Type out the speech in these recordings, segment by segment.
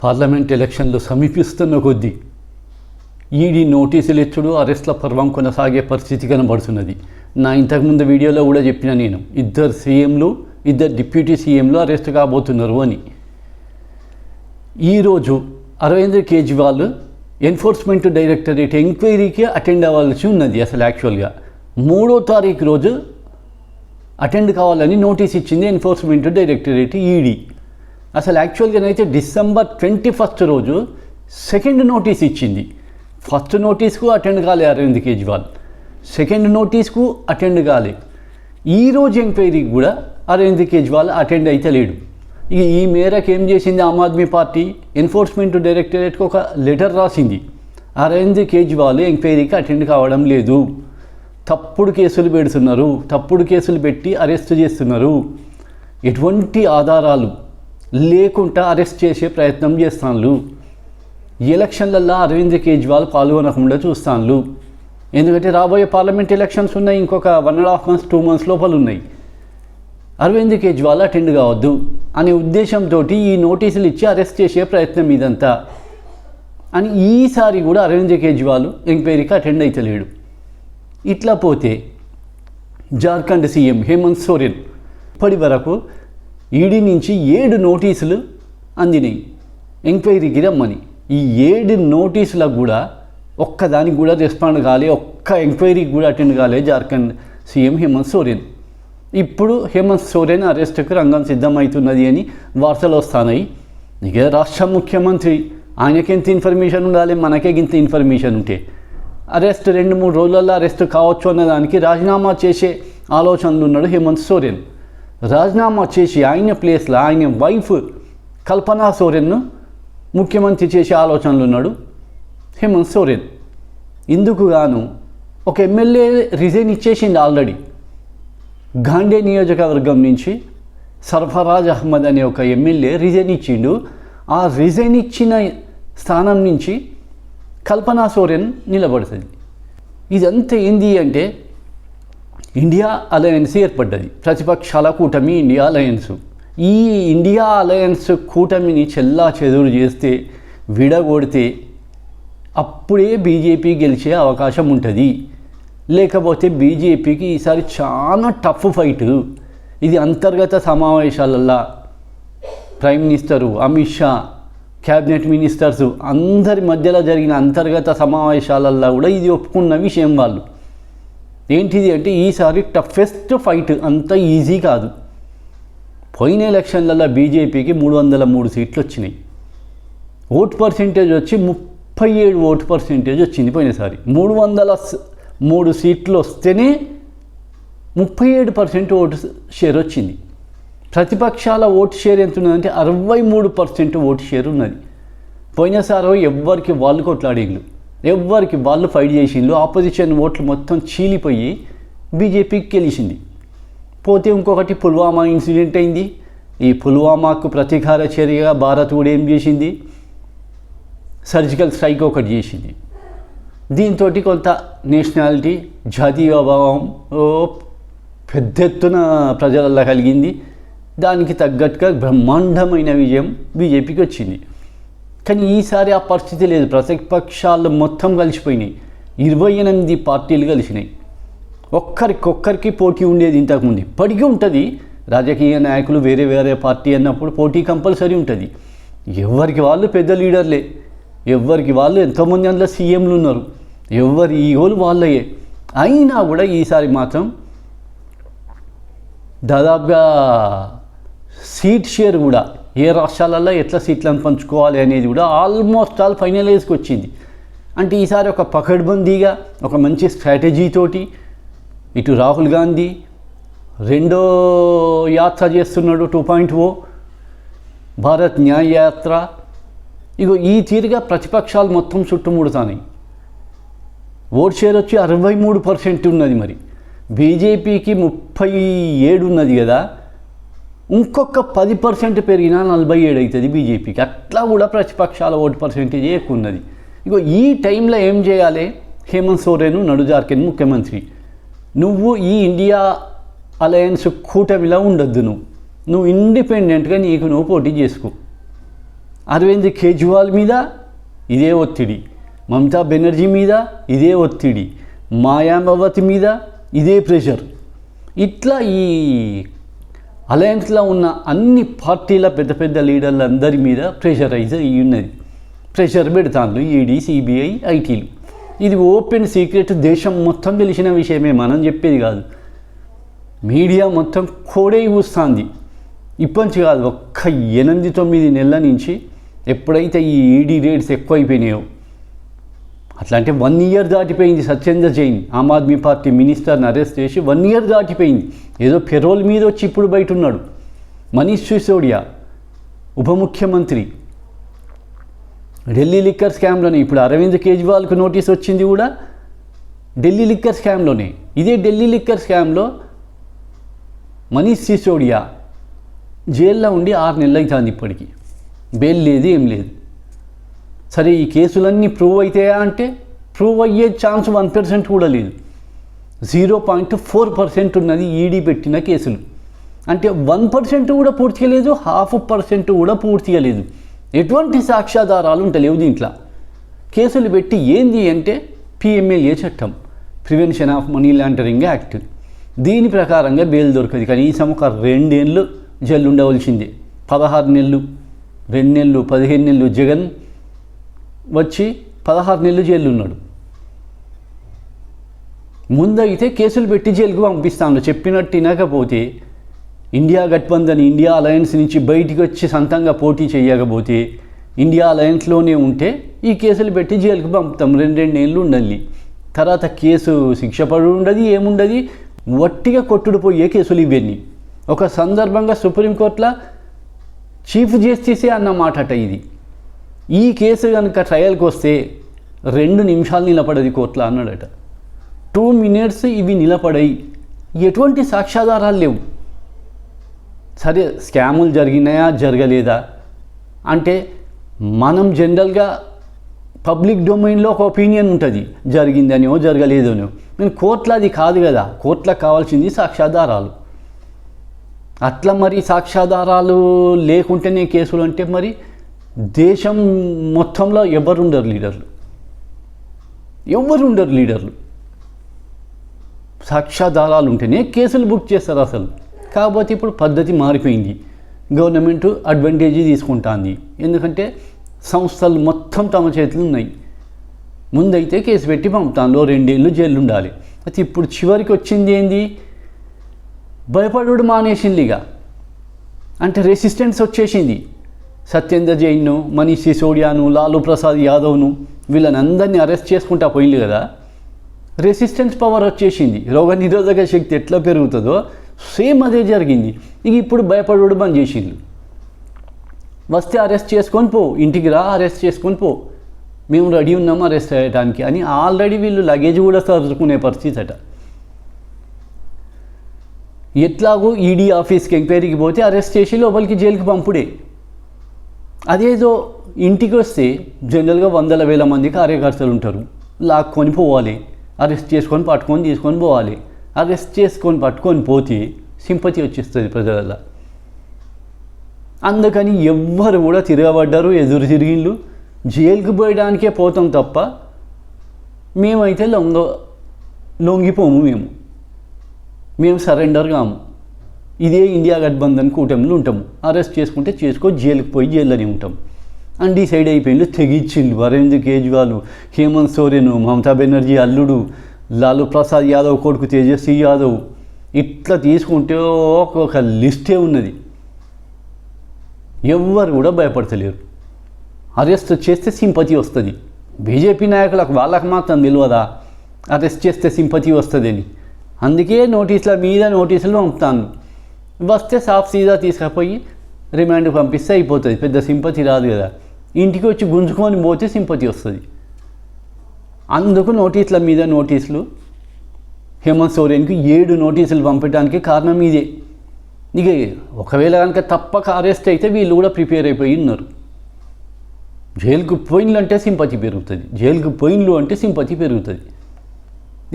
Parliament ఎలక్షన్లు సమీపిస్తున్న కొద్దీ ఈడీ నోటీసులు ఇచ్చుడు అరెస్ట్ల పర్వం కొనసాగే పరిస్థితి కనబడుతున్నది. నా ఇంతకుముందు వీడియోలో కూడా చెప్పిన నేను, ఇద్దరు డిప్యూటీ సీఎంలు అరెస్ట్ కాబోతున్నారు అని. ఈరోజు అరవింద్ కేజ్రీవాల్ ఎన్ఫోర్స్మెంట్ డైరెక్టరేట్ ఎంక్వైరీకి అటెండ్ అవ్వాల్సి ఉన్నది. అసలు యాక్చువల్గా 3వ తారీఖు రోజు అటెండ్ కావాలని నోటీస్ ఇచ్చింది ఎన్ఫోర్స్మెంట్ డైరెక్టరేట్ ఈడీ. అసలు యాక్చువల్గానైతే December 21 రోజు సెకండ్ నోటీస్ ఇచ్చింది. ఫస్ట్ నోటీస్కు అటెండ్ కాలే అరవింద్ కేజ్రీవాల్, సెకండ్ నోటీస్కు అటెండ్ కాలే. ఈరోజు ఎంక్వైరీకి కూడా అరవింద్ కేజ్రీవాల్ అటెండ్ అయితే లేడు. ఇక ఈ మేరకు ఏం చేసింది ఆమ్ ఆద్మీ పార్టీ, ఎన్ఫోర్స్మెంట్ డైరెక్టరేట్కి ఒక లెటర్ రాసింది. అరవింద్ కేజ్రీవాల్ ఎంక్వైరీకి అటెండ్ కావడం లేదు, తప్పుడు కేసులు పెడుతున్నారు, తప్పుడు కేసులు పెట్టి అరెస్ట్ చేస్తున్నారు, ఎటువంటి ఆధారాలు లేకుండా అరెస్ట్ చేసే ప్రయత్నం చేస్తాను, ఎలక్షన్లల్లో అరవింద్ కేజ్రీవాల్ పాల్గొనకుండా చూస్తాను. ఎందుకంటే రాబోయే పార్లమెంట్ ఎలక్షన్స్ ఉన్నాయి, ఇంకొక 1.5 months 2 months లోపల ఉన్నాయి. అరవింద్ కేజ్రీవాల్ అటెండ్ కావద్దు అనే ఉద్దేశంతో ఈ నోటీసులు ఇచ్చి అరెస్ట్ చేసే ప్రయత్నం ఇదంతా అని. ఈసారి కూడా అరవింద్ కేజ్రీవాల్ ఎంక్వైరీకి అటెండ్ అయితే లేడు. ఇట్లా పోతే జార్ఖండ్ సీఎం హేమంత్ సోరెన్ ఇప్పటి వరకు ఈడీ నుంచి 7 నోటీసులు అందినాయి ఎంక్వైరీకి రమ్మని. ఈ 7 నోటీసులకు కూడా ఒక్కదానికి కూడా రెస్పాండ్ కాలే, ఒక్క ఎంక్వైరీకి కూడా అటెండ్ కాలే జార్ఖండ్ సీఎం హేమంత్ సోరెన్. ఇప్పుడు హేమంత్ సోరెన్ అరెస్టుకు రంగం సిద్ధమవుతున్నది అని వార్తలు వస్తున్నాయి. ఇక రాష్ట్ర ముఖ్యమంత్రి, ఆయనకెంత ఇన్ఫర్మేషన్ ఉండాలి, మనకే ఇంత ఇన్ఫర్మేషన్ ఉంటే అరెస్ట్ 2-3 రోజులలో అరెస్ట్ కావచ్చు అన్నదానికి రాజీనామా చేసే ఆలోచనలు ఉన్నాడు హేమంత్ సోరెన్. రాజీనామా చేసి ఆయన ప్లేస్లో ఆయన వైఫ్ కల్పనా సోరెన్ను ముఖ్యమంత్రి చేసే ఆలోచనలు ఉన్నాడు హేమంత్ సోరెన్. ఇందుకు గాను ఒక ఎమ్మెల్యే రిజైన్ ఇచ్చేసింది ఆల్రెడీ. గాండే నియోజకవర్గం నుంచి సర్ఫరాజ్ అహ్మద్ అనే ఒక ఎమ్మెల్యే రిజైన్ ఇచ్చిండు. ఆ రిజైన్ ఇచ్చిన స్థానం నుంచి కల్పనా సోరెన్ నిలబడుతుంది. ఇదంతా ఏంది అంటే ఇండియా అలయన్స్ ఏర్పడ్డది, ప్రతిపక్షాల కూటమి ఇండియా అలయన్స్. ఈ ఇండియా అలయన్స్ కూటమిని చెల్లా చెదురు చేస్తే, విడగొడితే అప్పుడే బీజేపీ గెలిచే అవకాశం ఉంటుంది. లేకపోతే బీజేపీకి ఈసారి చాలా టఫ్ ఫైట్. ఇది అంతర్గత సమావేశాలల్లో prime minister, Amit Shah, cabinet ministers అందరి మధ్యలో జరిగిన అంతర్గత సమావేశాలల్లో కూడా ఇది ఒప్పుకున్న విషయం. వాళ్ళు ఏంటిది అంటే ఈసారి టఫెస్ట్ ఫైట్, అంత ఈజీ కాదు. పోయిన ఎలక్షన్లలో బీజేపీకి 303 సీట్లు వచ్చినాయి. ఓట్ పర్సెంటేజ్ వచ్చి 37 ఓట్ పర్సెంటేజ్ వచ్చింది పోయినసారి. 303 సీట్లు వస్తేనే 37% ఓటు షేర్ వచ్చింది. ప్రతిపక్షాల ఓటు షేర్ ఎంత ఉన్నదంటే 63% ఓటు షేర్ ఉన్నది. పోయినసారి ఎవ్వరికి వాళ్ళు కొట్లాడిండ్లు, ఎవ్వరికి వాళ్ళు ఫైట్ చేసిండ్లు. ఆపోజిషన్ ఓట్లు మొత్తం చీలిపోయి బీజేపీకి గెలిచింది. పోతే ఇంకొకటి పుల్వామా ఇన్సిడెంట్ అయింది. ఈ పుల్వామాకు ప్రతీకార చర్యగా భారత్ కూడా ఏం చేసింది, సర్జికల్ స్ట్రైక్ ఒకటి చేసింది. దీంతో కొంత నేషనాలిటీ, జాతీయ భావం పెద్ద ఎత్తున ప్రజలల్లో కలిగింది. దానికి తగ్గట్టుగా బ్రహ్మాండమైన విజయం బీజేపీకి వచ్చింది. కానీ ఈసారి ఆ పరిస్థితి లేదు. ప్రతిపక్షాలు మొత్తం కలిసిపోయినాయి, 28 పార్టీలు కలిసినాయి. ఒక్కరికొక్కరికి పోటీ ఉండేది ఇంతకుముందు, ఇప్పటికీ ఉంటుంది. రాజకీయ నాయకులు వేరే వేరే పార్టీ అన్నప్పుడు పోటీ కంపల్సరీ ఉంటుంది. ఎవరికి వాళ్ళు పెద్ద లీడర్లే, ఎవరికి వాళ్ళు ఎంతోమంది అందులో సీఎంలు ఉన్నారు, ఎవరి ఈగోలు వాళ్ళయే. అయినా కూడా ఈసారి మాత్రం దాదాపుగా సీట్ షేర్ కూడా ఏ రాష్ట్రాలలో ఎట్లా సీట్లను పంచుకోవాలి అనేది కూడా ఆల్మోస్ట్ ఆల్ ఫైనలైజ్కి వచ్చింది. అంటే ఈసారి ఒక పకడ్బందీగా, ఒక మంచి స్ట్రాటజీతోటి ఇటు రాహుల్ గాంధీ రెండో యాత్ర చేస్తున్నాడు, 2.0 భారత్ న్యాయ యాత్ర. ఇగో ఈ తీరుగా ప్రతిపక్షాలు మొత్తం చుట్టుముడుతాయి. ఓట్ షేర్ వచ్చి 63% ఉన్నది. మరి బీజేపీకి 37 ఉన్నది కదా, ఇంకొక 10% పెరిగినా 47 అవుతుంది బీజేపీకి. అట్లా కూడా ప్రతిపక్షాల ఓటు పర్సెంటేజ్ ఎక్కువ ఉన్నది. ఇగో ఈ టైంలో ఏం చేయాలి, హేమంత్ సోరెన్ నడు జార్ఖండ్ ముఖ్యమంత్రి, నువ్వు ఈ ఇండియా అలయన్స్ కూటమిలో ఉండొద్దు, నువ్వు ఇండిపెండెంట్గా నీకు నువ్వు పోటీ చేసుకో. అరవింద్ కేజ్రీవాల్ మీద ఇదే ఒత్తిడి, మమతా బెనర్జీ మీద ఇదే ఒత్తిడి, మాయావతి మీద ఇదే ప్రెషర్. ఇట్లా ఈ అలయన్స్లో ఉన్న అన్ని పార్టీల పెద్ద పెద్ద లీడర్లందరి మీద ప్రెషరైజ్ అయ్యి ఉన్నది. ప్రెషర్ పెడతాను ఈడీ, సిబిఐ, ఐటీలు. ఇది ఓపెన్ సీక్రెట్, దేశం మొత్తం తెలిసిన విషయమే, మనం చెప్పేది కాదు. మీడియా మొత్తం కోడే చూస్తుంది. ఇప్పటి కాదు, ఒక్క 8-9 నెలల నుంచి ఎప్పుడైతే ఈ ఈడీ రేట్స్ ఎక్కువైపోయినాయో, అట్లా అంటే 1 ఇయర్ దాటిపోయింది. సత్యేందర్ జైన్ ఆమ్ ఆద్మీ పార్టీ మినిస్టర్ని అరెస్ట్ చేసి 1 ఇయర్ దాటిపోయింది. ఏదో పెరోల్ మీద వచ్చి ఇప్పుడు బయట ఉన్నాడు. మనీష్ సిసోడియా ఉప ముఖ్యమంత్రి ఢిల్లీ లిక్కర్ స్కామ్లోనే. ఇప్పుడు అరవింద్ కేజ్రీవాల్కు నోటీస్ వచ్చింది కూడా ఢిల్లీ లిక్కర్ స్కామ్లోనే. ఇదే ఢిల్లీ లిక్కర్ స్కామ్లో మనీష్ సిసోడియా జైల్లో ఉండి 6 నెలలు అవుతుంది. ఇప్పటికీ బెయిల్ లేదు, ఏం లేదు. సరే, ఈ కేసులన్నీ ప్రూవ్ అవుతాయా అంటే ప్రూవ్ అయ్యే ఛాన్స్ 1% కూడా లేదు. 0.4% ఉన్నది ఈడీ పెట్టిన కేసులు. అంటే 1% కూడా పూర్తిగా లేదు, 0.5% కూడా పూర్తిగా లేదు. ఎటువంటి సాక్ష్యాధారాలు ఉంటలేవు దీంట్లో. కేసులు పెట్టి ఏంది అంటే పిఎంఎల్ఏ చట్టం, prevention of money laundering act, దీని ప్రకారంగా బెయిల్ దొరకదు. కనీసం ఒక 2 ఏళ్ళు జైలు ఉండవలసిందే. 16 నెలలు, 2 నెలలు, 15 నెలలు. జగన్ వచ్చి 16 నెలలు జైలు ఉన్నాడు. ముందైతే కేసులు పెట్టి జైలుకు పంపిస్తాను. చెప్పినట్టు వినకపోతే, ఇండియా గఠబంధన్, ఇండియా అలయన్స్ నుంచి బయటికి వచ్చి సొంతంగా పోటీ చేయకపోతే, ఇండియా అలయన్స్లోనే ఉంటే ఈ కేసులు పెట్టి జైలుకు పంపుతాం. 2 ఏళ్ళు ఉండాలి. తర్వాత కేసు శిక్ష పడి ఉండదు, ఏముండదు. వట్టిగా కొట్టుడు పోయే కేసులు ఇవన్నీ. ఒక సందర్భంగా సుప్రీంకోర్టులో చీఫ్ జస్టిసే అన్నమాట అట ఇది. ఈ కేసు కనుక ట్రయల్కి వస్తే 2 నిమిషాలు నిలబడది కోర్టులో అన్నాడట. 2 minutes ఇవి నిలబడాయి. ఎటువంటి సాక్ష్యాధారాలు లేవు. సరే, స్కాములు జరిగినాయా జరగలేదా అంటే మనం జనరల్గా పబ్లిక్ డొమైన్లో ఒక ఒపీనియన్ ఉంటుంది, జరిగిందనో జరగలేదనో. నేను కోర్టులో అది కాదు కదా. కోర్టులో కావాల్సింది సాక్ష్యాధారాలు. అట్లా మరి సాక్ష్యాధారాలు లేకుంటేనే కేసులు అంటే మరి దేశం మొత్తంలో ఎవరుండరు లీడర్లు. సాక్ష్యాధారాలు ఉంటేనే కేసులు బుక్ చేస్తారు అసలు. కాకపోతే ఇప్పుడు పద్ధతి మారిపోయింది. గవర్నమెంట్ అడ్వాంటేజ్ తీసుకుంటుంది. ఎందుకంటే సంస్థలు మొత్తం తమ చేతులు ఉన్నాయి. ముందైతే కేసు పెట్టి పంపుతాను, 2 ఏళ్ళు జైలు ఉండాలి. అయితే ఇప్పుడు చివరికి వచ్చింది ఏంది, భయపడుడు మానేసిందిగా. అంటే రెసిస్టెన్స్ వచ్చేసింది. సత్యేందర్ జైన్ను, మనీష్ సిసోడియాను, లాలూ ప్రసాద్ యాదవ్ను, వీళ్ళని అందరినీ అరెస్ట్ చేసుకుంటా పోయింది కదా. రెసిస్టెన్స్ పవర్ వచ్చేసింది. రోగనిరోధక శక్తి ఎట్లా పెరుగుతుందో సేమ్ అదే జరిగింది. ఇప్పుడు భయపడుడు బంద్ చేసిండ్రు. వస్తే అరెస్ట్ చేసుకొని పో, ఇంటికి రా, అరెస్ట్ చేసుకొని పో, మేము రెడీ ఉన్నాము అరెస్ట్ అయ్యడానికి అని ఆల్రెడీ వీళ్ళు లగేజ్ కూడా సర్దుకునే పరిస్థితి అట. ఎట్లాగో ఈడీ ఆఫీస్కి ఎంక్వైరీకి పోతే అరెస్ట్ చేసి లోపలికి జైలుకి పంపుడే. అదేదో ఇంటికి వస్తే జనరల్గా 100,000 మంది కార్యకర్తలు ఉంటారు. లాక్కొని పోవాలి, అరెస్ట్ చేసుకొని పట్టుకొని తీసుకొని పోవాలి. అరెస్ట్ చేసుకొని పట్టుకొని పోతే సింపతి వచ్చేస్తుంది ప్రజలలో. అందుకని ఎవ్వరు కూడా తిరగబడ్డారు, ఎదురు తిరిగిండ్లు. జైలుకి పోయడానికే పోతాం తప్ప మేమైతే లొంగిపోము, మేము సరెండర్ కాము. ఇదే ఇండియా గఠబంధన్ కూటమిలో ఉంటాము. అరెస్ట్ చేసుకుంటే చేసుకో, జైలుకి పోయి జైల్లోనే ఉంటాం అని డిసైడ్ అయిపోయింది. తెగించిండు అరవింద్ కేజ్రీవాల్, హేమంత్ సోరెన్, మమతా బెనర్జీ అల్లుడు, లాలూ ప్రసాద్ యాదవ్ కొడుకు తేజస్వి యాదవ్, ఇట్లా తీసుకుంటే ఒక లిస్టే ఉన్నది. ఎవ్వరు కూడా భయపడతలేరు. అరెస్ట్ చేస్తే సింపతి వస్తుంది. బీజేపీ నాయకులకు వాళ్ళకు మాత్రం తెలియదా అరెస్ట్ చేస్తే సింపతి వస్తుందని. అందుకే నోటీసుల మీద నోటీసులు పంపుతాను. వస్తే సాఫ్ సీదా తీసుకుపోయి రిమాండ్కి పంపిస్తే అయిపోతుంది. పెద్ద సింపతి రాదు కదా. ఇంటికి వచ్చి గుంజుకొని పోతే సింపతి వస్తుంది. అందుకు నోటీసుల మీద నోటీసులు. హేమంత్ సోరెన్కి 7 నోటీసులు పంపడానికి కారణం ఇదే. ఇక ఒకవేళ కనుక తప్పక అరెస్ట్ అయితే వీళ్ళు కూడా ప్రిపేర్ అయిపోయి ఉన్నారు. జైలుకు పోయిన్లు అంటే సింపతి పెరుగుతుంది, జైలుకు పోయిన్లు అంటే సింపతి పెరుగుతుంది.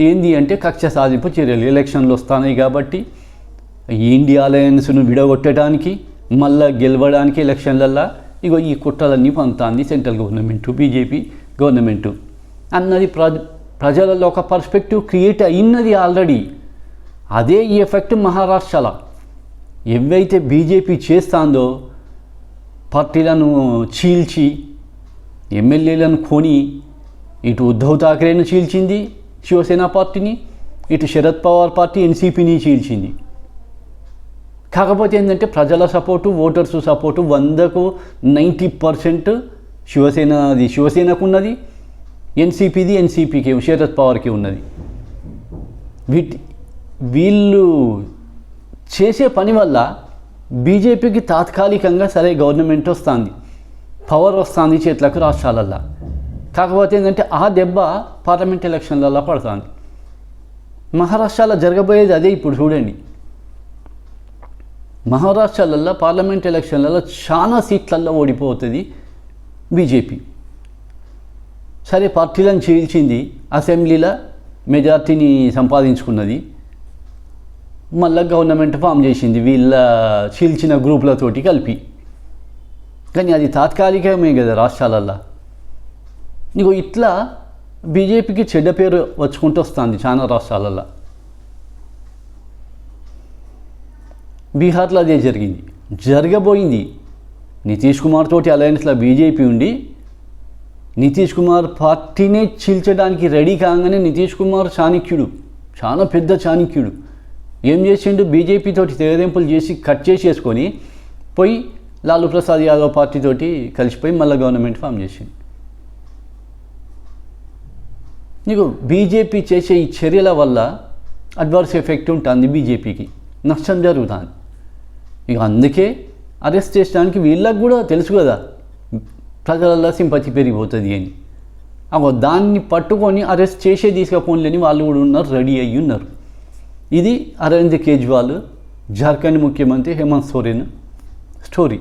ఏంది అంటే కక్ష సాధింపు చర్యలు. ఎలక్షన్లు వస్తున్నాయి కాబట్టి ఇండియా అలయన్స్ను విడగొట్టడానికి, మళ్ళీ గెలవడానికి ఎలక్షన్లల్లో ఇగో ఈ కుట్రలన్నీ పంపుతుంది సెంట్రల్ గవర్నమెంటు, బీజేపీ గవర్నమెంటు అన్నది ప్రజలలో ఒక పర్స్పెక్టివ్ క్రియేట్ అయినది ఆల్రెడీ. అదే ఈ ఎఫెక్ట్ మహారాష్ట్రలో ఏవైతే బీజేపీ చేస్తుందో, పార్టీలను చీల్చి ఎమ్మెల్యేలను కొని, ఇటు ఉద్ధవ్ ఠాక్రేను చీల్చింది శివసేన పార్టీని, ఇటు శరద్ పవార్ పార్టీ ఎన్సీపీని చీల్చింది. కాకపోతే ఏంటంటే ప్రజల సపోర్టు, ఓటర్స్ సపోర్టు 100కు 90% శివసేనకు ఉన్నది, ఎన్సీపీకి శరద్ పవార్కి ఉన్నది. వీళ్ళు చేసే పని వల్ల బీజేపీకి తాత్కాలికంగా సరే గవర్నమెంట్ వస్తుంది, పవర్ వస్తుంది చేతులకు రాష్ట్రాలల్లో. కాకపోతే ఏంటంటే ఆ దెబ్బ పార్లమెంట్ ఎలక్షన్లలో పడుతుంది. మహారాష్ట్రలో జరగబోయేది అదే. ఇప్పుడు చూడండి, మహారాష్ట్రలలో పార్లమెంట్ ఎలక్షన్లలో చాలా సీట్లలో ఓడిపోతుంది బీజేపీ. సరే పార్టీలను చీల్చింది, అసెంబ్లీలో మెజార్టీని సంపాదించుకున్నది, మళ్ళీ గవర్నమెంట్ ఫామ్ చేసింది వీళ్ళ చీల్చిన గ్రూపులతోటి కలిపి. కానీ అది తాత్కాలికమే కదా రాష్ట్రాలల్లో. ఇగో ఇట్లా బీజేపీకి చెడ్డ పేరు వచ్చుకుంటూ వస్తుంది చాలా రాష్ట్రాలల్లో. బీహార్లో అదే జరగబోయింది. నితీష్ కుమార్ తోటి అలయన్స్లో బీజేపీ ఉండి నితీష్ కుమార్ పార్టీనే చీల్చడానికి రెడీ కాగానే నితీష్ కుమార్ చాణక్యుడు, చాలా పెద్ద చాణక్యుడు. ఏం చేసిండు, బీజేపీ తోటి తెగదెంపులు చేసి కట్ చేసేసుకొని పోయి లాలూ ప్రసాద్ యాదవ్ పార్టీతోటి కలిసిపోయి మళ్ళీ గవర్నమెంట్ ఫామ్ చేసిండు. నీకు బీజేపీ చేసే ఈ చర్యల వల్ల అడ్వర్స్ ఎఫెక్ట్ ఉంటుంది, బీజేపీకి నష్టం జరుగుతుంది. ఇక అందుకే అరెస్ట్ చేయడానికి వీళ్ళకి కూడా తెలుసు కదా ప్రజలలో సింపతి పెరిగిపోతుంది అని. దాన్ని పట్టుకొని అరెస్ట్ చేసే తీసుకపోలేని వాళ్ళు కూడా ఉన్నారు, రెడీ అయ్యి ఉన్నారు. ఇది అరవింద్ కేజ్రీవాల్, జార్ఖండ్ ముఖ్యమంత్రి హేమంత్ సోరెన్ స్టోరీ.